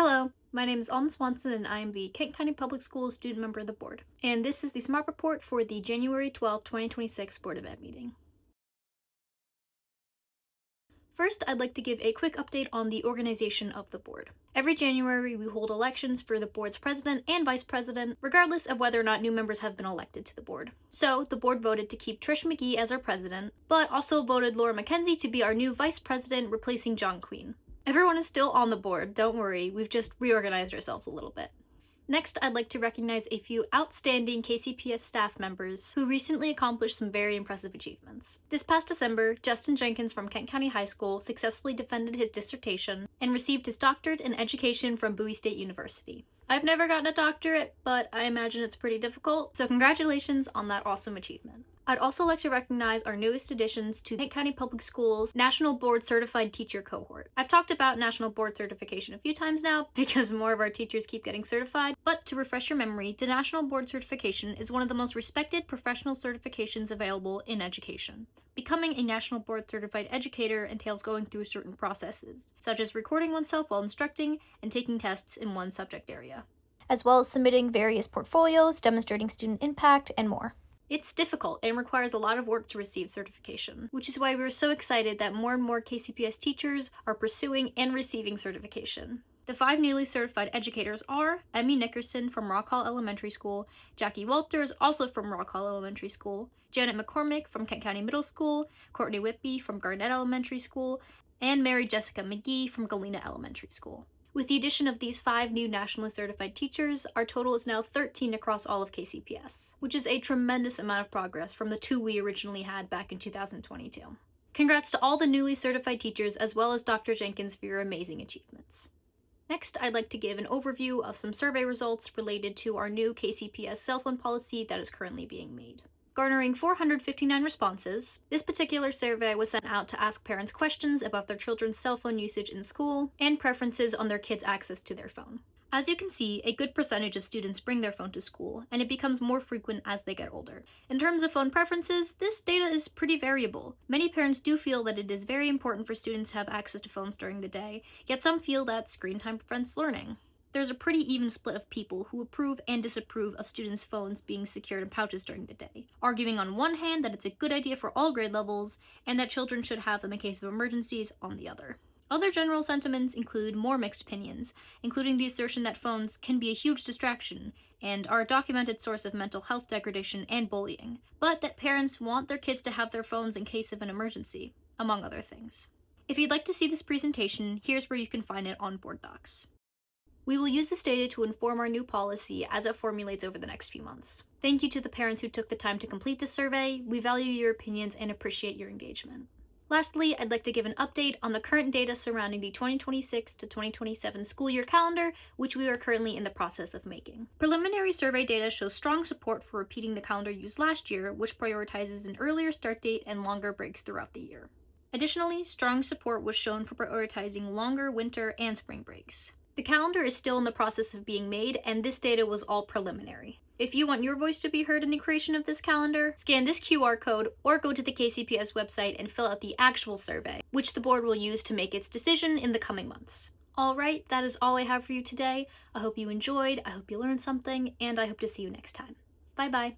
Hello, my name is Alden Swanson and I am the Kent County Public Schools student member of the board. And this is the SMOB report for the January 12, 2026 Board of Ed meeting. First, I'd like to give a quick update on the organization of the board. Every January, we hold elections for the board's president and vice president, regardless of whether or not new members have been elected to the board. So, the board voted to keep Trish McGee as our president, but also voted Laura McKenzie to be our new vice president, replacing John Queen. Everyone is still on the board, don't worry, we've just reorganized ourselves a little bit. Next, I'd like to recognize a few outstanding KCPS staff members who recently accomplished some very impressive achievements. This past December, Justin Jenkins from Kent County High School successfully defended his dissertation and received his doctorate in education from Bowie State University. I've never gotten a doctorate, but I imagine it's pretty difficult, so congratulations on that awesome achievement. I'd also like to recognize our newest additions to Kent County Public Schools National Board Certified Teacher Cohort. I've talked about National Board Certification a few times now because more of our teachers keep getting certified, but to refresh your memory, the National Board Certification is one of the most respected professional certifications available in education. Becoming a National Board Certified Educator entails going through certain processes, such as recording oneself while instructing and taking tests in one subject area, as well as submitting various portfolios, demonstrating student impact, and more. It's difficult and requires a lot of work to receive certification, which is why we're so excited that more and more KCPS teachers are pursuing and receiving certification. The 5 newly certified educators are Emmy Nickerson from Rock Hall Elementary School, Jackie Walters, also from Rock Hall Elementary School, Janet McCormick from Kent County Middle School, Courtney Whitby from Garnett Elementary School, and Mary Jessica McGee from Galena Elementary School. With the addition of these 5 new nationally certified teachers, our total is now 13 across all of KCPS, which is a tremendous amount of progress from the 2 we originally had back in 2022. Congrats to all the newly certified teachers as well as Dr. Jenkins for your amazing achievements. Next, I'd like to give an overview of some survey results related to our new KCPS cell phone policy that is currently being made. Garnering 459 responses, this particular survey was sent out to ask parents questions about their children's cell phone usage in school and preferences on their kids' access to their phone. As you can see, a good percentage of students bring their phone to school, and it becomes more frequent as they get older. In terms of phone preferences, this data is pretty variable. Many parents do feel that it is very important for students to have access to phones during the day, yet some feel that screen time prevents learning. There's a pretty even split of people who approve and disapprove of students' phones being secured in pouches during the day, arguing on one hand that it's a good idea for all grade levels, and that children should have them in case of emergencies on the other. Other general sentiments include more mixed opinions, including the assertion that phones can be a huge distraction and are a documented source of mental health degradation and bullying, but that parents want their kids to have their phones in case of an emergency, among other things. If you'd like to see this presentation, here's where you can find it on Board Docs. We will use this data to inform our new policy as it formulates over the next few months. Thank you to the parents who took the time to complete this survey. We value your opinions and appreciate your engagement. Lastly, I'd like to give an update on the current data surrounding the 2026 to 2027 school year calendar, which we are currently in the process of making. Preliminary survey data shows strong support for repeating the calendar used last year, which prioritizes an earlier start date and longer breaks throughout the year. Additionally, strong support was shown for prioritizing longer winter and spring breaks. The calendar is still in the process of being made, and this data was all preliminary. If you want your voice to be heard in the creation of this calendar, scan this QR code or go to the KCPS website and fill out the actual survey, which the board will use to make its decision in the coming months. Alright, that is all I have for you today. I hope you enjoyed, I hope you learned something, and I hope to see you next time. Bye bye.